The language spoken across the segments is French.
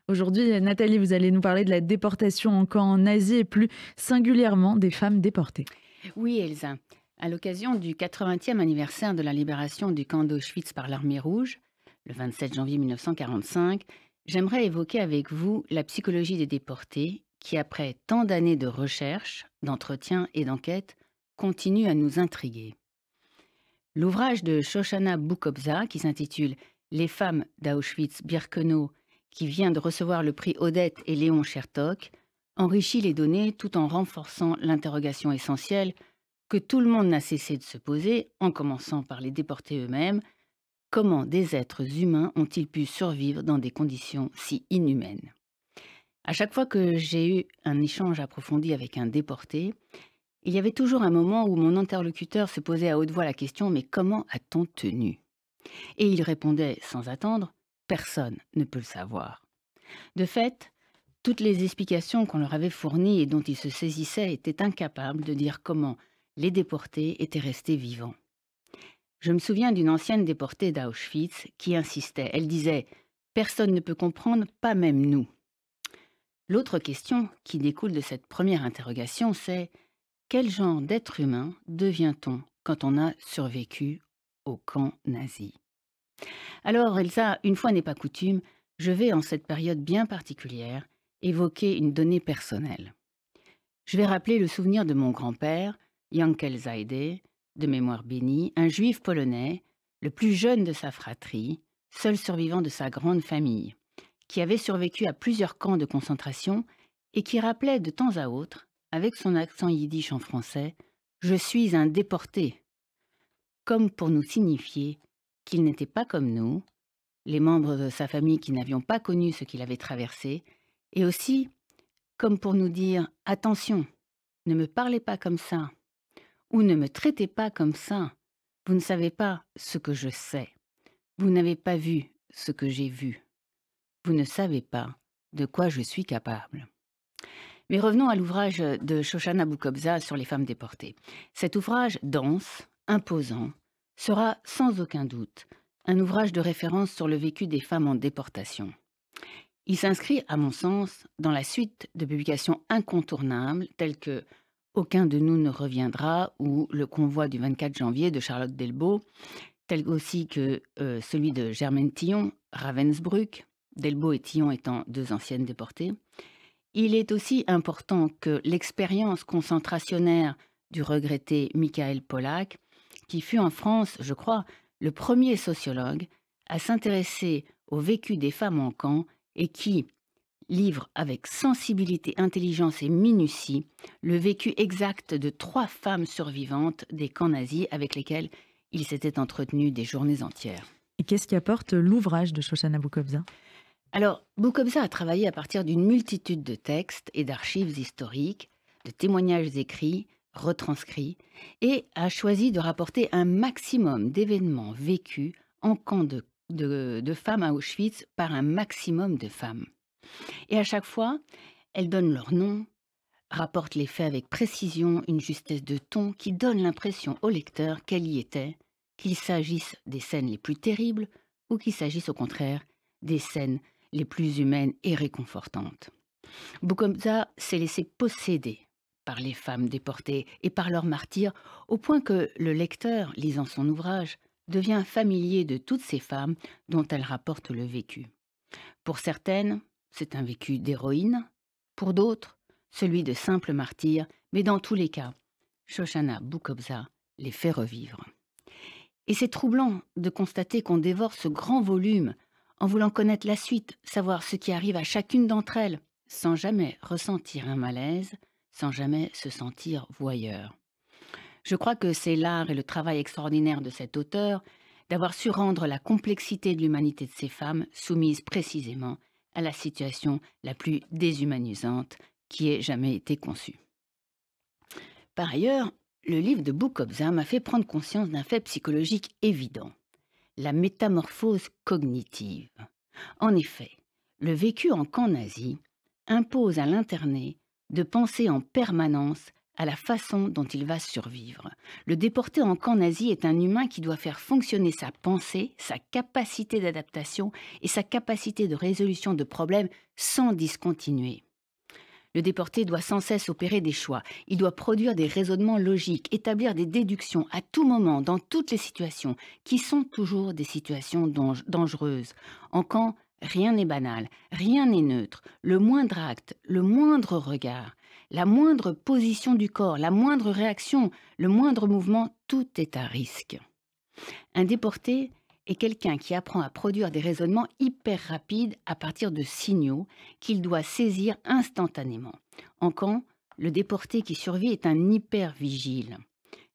Aujourd'hui, Nathalie, vous allez nous parler de la déportation en camp nazi et plus singulièrement des femmes déportées. Oui, Elsa. À l'occasion du 80e anniversaire de la libération du camp d'Auschwitz par l'Armée rouge, le 27 janvier 1945, j'aimerais évoquer avec vous la psychologie des déportés qui, après tant d'années de recherche, d'entretien et d'enquête, continue à nous intriguer. L'ouvrage de Shoshana Boukobza, qui s'intitule Les femmes d'Auschwitz-Birkenau, qui vient de recevoir le prix Odette et Léon Chertok, enrichit les données tout en renforçant l'interrogation essentielle que tout le monde n'a cessé de se poser, en commençant par les déportés eux-mêmes: comment des êtres humains ont-ils pu survivre dans des conditions si inhumaines? À chaque fois que j'ai eu un échange approfondi avec un déporté, il y avait toujours un moment où mon interlocuteur se posait à haute voix la question: mais comment a-t-on tenu? Et il répondait sans attendre: personne ne peut le savoir. De fait, toutes les explications qu'on leur avait fournies et dont ils se saisissaient étaient incapables de dire comment les déportés étaient restés vivants. Je me souviens d'une ancienne déportée d'Auschwitz qui insistait. Elle disait: personne ne peut comprendre, pas même nous. L'autre question qui découle de cette première interrogation, c'est: quel genre d'être humain devient-on quand on a survécu au camp nazi? Alors, Elsa, une fois n'est pas coutume, je vais, en cette période bien particulière, évoquer une donnée personnelle. Je vais rappeler le souvenir de mon grand-père, Yankel Zaide, de mémoire bénie, un juif polonais, le plus jeune de sa fratrie, seul survivant de sa grande famille, qui avait survécu à plusieurs camps de concentration et qui rappelait de temps à autre, avec son accent yiddish en français: je suis un déporté, comme pour nous signifier qu'il n'était pas comme nous, les membres de sa famille qui n'avions pas connu ce qu'il avait traversé, et aussi comme pour nous dire: attention, ne me parlez pas comme ça, ou ne me traitez pas comme ça, vous ne savez pas ce que je sais, vous n'avez pas vu ce que j'ai vu, vous ne savez pas de quoi je suis capable. Mais revenons à l'ouvrage de Shoshana Boukobza sur les femmes déportées. Cet ouvrage dense, imposant, sera sans aucun doute un ouvrage de référence sur le vécu des femmes en déportation. Il s'inscrit, à mon sens, dans la suite de publications incontournables telles que Aucun de nous ne reviendra ou Le convoi du 24 janvier de Charlotte Delbo, tel aussi que celui de Germaine Tillon, Ravensbrück, Delbo et Tillon étant deux anciennes déportées. Il est aussi important que l'expérience concentrationnaire du regretté Michael Pollack, qui fut en France, je crois, le premier sociologue à s'intéresser au vécu des femmes en camp et qui livre avec sensibilité, intelligence et minutie le vécu exact de 3 femmes survivantes des camps nazis avec lesquelles il s'était entretenu des journées entières. Et qu'est-ce qui apporte l'ouvrage de Shoshana Boukobza? Alors, Boukobza a travaillé à partir d'une multitude de textes et d'archives historiques, de témoignages écrits, retranscrits, et a choisi de rapporter un maximum d'événements vécus en camp de femmes à Auschwitz par un maximum de femmes. Et à chaque fois, elle donne leur nom, rapporte les faits avec précision, une justesse de ton qui donne l'impression au lecteur qu'elle y était, qu'il s'agisse des scènes les plus terribles ou qu'il s'agisse au contraire des scènes les plus humaines et réconfortantes. Boukobza s'est laissé posséder par les femmes déportées et par leurs martyrs, au point que le lecteur, lisant son ouvrage, devient familier de toutes ces femmes dont elle rapporte le vécu. Pour certaines, c'est un vécu d'héroïne, pour d'autres, celui de simple martyr, mais dans tous les cas, Shoshana Boukobza les fait revivre. Et c'est troublant de constater qu'on dévore ce grand volume en voulant connaître la suite, savoir ce qui arrive à chacune d'entre elles, sans jamais ressentir un malaise, sans jamais se sentir voyeur. Je crois que c'est l'art et le travail extraordinaire de cet auteur d'avoir su rendre la complexité de l'humanité de ces femmes soumises précisément à la situation la plus déshumanisante qui ait jamais été conçue. Par ailleurs, le livre de Boukobza m'a fait prendre conscience d'un fait psychologique évident: la métamorphose cognitive. En effet, le vécu en camp nazi impose à l'interné de penser en permanence à la façon dont il va survivre. Le déporté en camp nazi est un humain qui doit faire fonctionner sa pensée, sa capacité d'adaptation et sa capacité de résolution de problèmes sans discontinuer. Le déporté doit sans cesse opérer des choix. Il doit produire des raisonnements logiques, établir des déductions à tout moment, dans toutes les situations, qui sont toujours des situations dangereuses. En camp, rien n'est banal, rien n'est neutre. Le moindre acte, le moindre regard, la moindre position du corps, la moindre réaction, le moindre mouvement, tout est à risque. Un déporté est quelqu'un qui apprend à produire des raisonnements hyper rapides à partir de signaux qu'il doit saisir instantanément. En camp, le déporté qui survit est un hyper-vigile.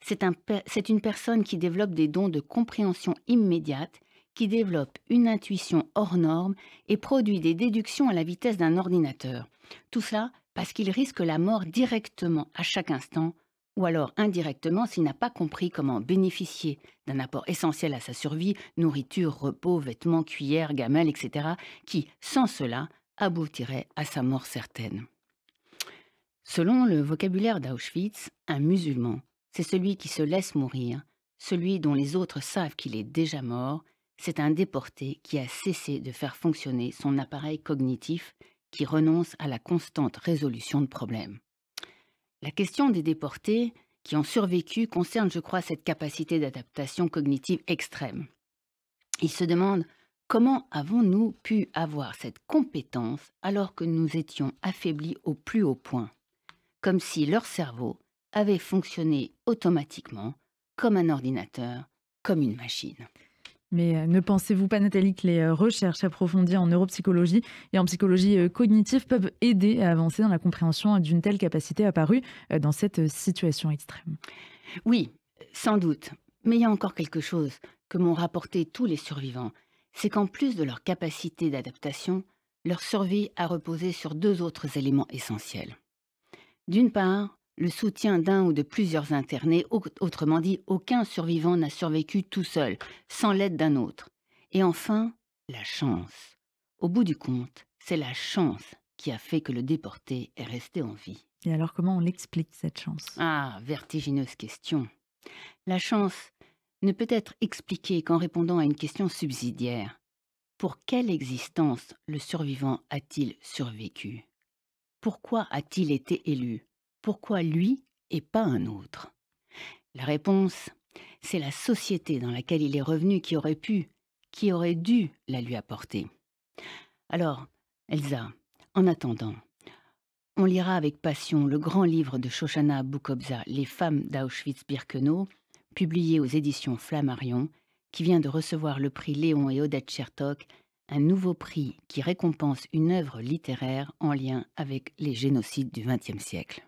C'est une personne qui développe des dons de compréhension immédiate, qui développe une intuition hors norme et produit des déductions à la vitesse d'un ordinateur. Tout cela parce qu'il risque la mort directement à chaque instant, ou alors indirectement s'il n'a pas compris comment bénéficier d'un apport essentiel à sa survie, nourriture, repos, vêtements, cuillères, gamelles, etc., qui, sans cela, aboutirait à sa mort certaine. Selon le vocabulaire d'Auschwitz, un musulman, c'est celui qui se laisse mourir, celui dont les autres savent qu'il est déjà mort, c'est un déporté qui a cessé de faire fonctionner son appareil cognitif, qui renonce à la constante résolution de problèmes. La question des déportés qui ont survécu concerne, je crois, cette capacité d'adaptation cognitive extrême. Ils se demandent comment avons-nous pu avoir cette compétence alors que nous étions affaiblis au plus haut point, comme si leur cerveau avait fonctionné automatiquement, comme un ordinateur, comme une machine. Mais ne pensez-vous pas, Nathalie, que les recherches approfondies en neuropsychologie et en psychologie cognitive peuvent aider à avancer dans la compréhension d'une telle capacité apparue dans cette situation extrême? Oui, sans doute. Mais il y a encore quelque chose que m'ont rapporté tous les survivants. C'est qu'en plus de leur capacité d'adaptation, leur survie a reposé sur deux autres éléments essentiels. D'une part, le soutien d'un ou de plusieurs internés, autrement dit, aucun survivant n'a survécu tout seul, sans l'aide d'un autre. Et enfin, la chance. Au bout du compte, c'est la chance qui a fait que le déporté est resté en vie. Et alors, comment on l'explique, cette chance? Ah, vertigineuse question. La chance ne peut être expliquée qu'en répondant à une question subsidiaire. Pour quelle existence le survivant a-t-il survécu? Pourquoi a-t-il été élu? Pourquoi lui et pas un autre? La réponse, c'est la société dans laquelle il est revenu qui aurait pu, qui aurait dû la lui apporter. Alors, Elsa, en attendant, on lira avec passion le grand livre de Shoshana Boukobza, Les femmes d'Auschwitz-Birkenau, publié aux éditions Flammarion, qui vient de recevoir le prix Léon et Odette Chertok, un nouveau prix qui récompense une œuvre littéraire en lien avec les génocides du XXe siècle.